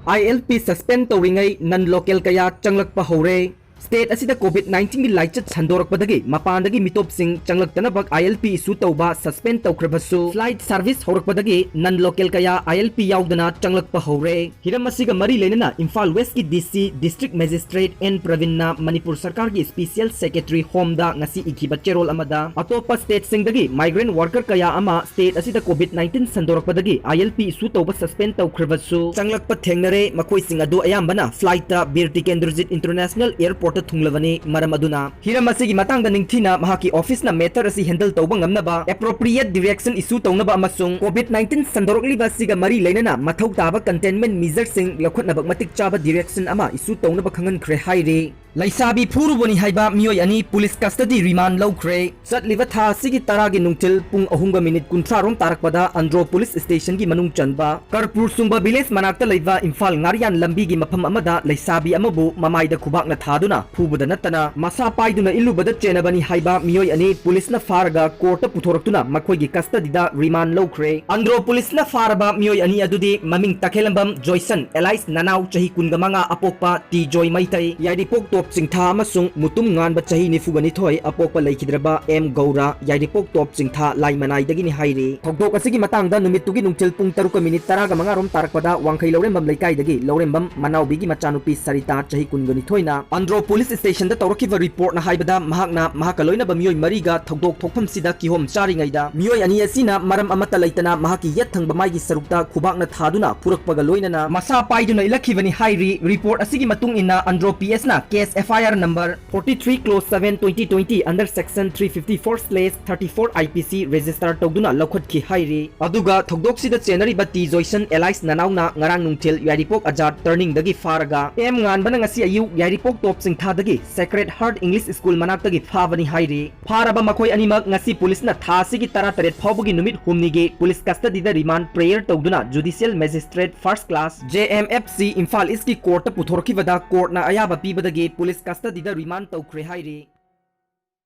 ILP suspend tawringai non local kaya changlakpa hore State asida COVID-19 gi laichat sandorokpadagi mapandagi mitopsing changlaktanabak ILP issue tawba suspend tawkhrabasu flight service horakpadagi non local kaya ILP yaudana changlakpa hore hiram asiga mari lenana Imphal West ki DC District Magistrate N Pravinna Manipur Sarkar gi Special Secretary Home da ngasi ikiba cherol amada atopa state singdagi migrant worker kaya ama state asida COVID-19 sandorokpadagi ILP issue tawba suspend tawkhrabasu changlakpa thengnare makoi sing adu ayambana flight ta Bir Tikendrojit International Airport thunglavani maram aduna hiram asigi matangda ningthina mahaki office na matter asi handle tawba ngamnaba appropriate direction issue tawnaba amasung COVID-19 sandorokliba siga mari leinana mathau taba containment measures sing lakhotnabak matik chaba direction ama issue tawnaba khangan khre haire Laisabi Puruboni haiba miyoi ani police custody remand lawkhre chatliba tha sigi taragi nungtil pung ahunga minute kunthra rom tarakpada Andro police station gi manung chanba Karpur sungba village manakta leiba Imphal ngarian lambi gi mafam amada laisabi amabu mamaida khubak na thaduna phubada natana masa paiduna ilubada chenabani haiba miyoi ani police na faraga court puthoraktuna makhoi gi custody da remand lawkhre Andro police na faraba miyoi ani adudi maming takhelambam Joyson Elise Nanau chahi kungamanga apokpa T Joy Maitai yadi pok top singtha amasung mutum nganba chahi nifugani thoi apokpa leikidraba M Gaura yaidipok top singtha laimanai dagini hairi thokdok asigi matangda numitugi nungchil pung 3 minute 15 rom tarakpada wangkhai lorembam leikai dagi lorembam manawbigi machanupi Sarita chahi kungani thoina Andro police station da tawrakiba report na haibada mahakna mahakaloina ba miyoi mariga thokdok thokpham sida kihom charingaida miyoi ani asina maram amata leitana mahaki yat thangba maigi sarukta khubakna thaduna purakpaga loinana masa paiduna ilakhibani hairi report asigi matung inna Andro PS na case FIR number 43 close 7 2020 under section 354/34 IPC register tawduna lakhot ki hairi aduga thokdok sida chenari bati Joyson Elise Nanauna ngarang nungthil yaripok Ajat turning dagi faraga em ngan bana ngasi ayu yaripok top singtha dagi Sacred Heart English School manak dagi phabani hairi faraba makhoi animak ngasi police na tha sigi 13 phawbugi numit humni ge police custody da remand prayer tawduna Judicial Magistrate First Class JMFC Imphal East ki court puthorki wada court na ayaba pibadagi police custody da remand tawkhre hairi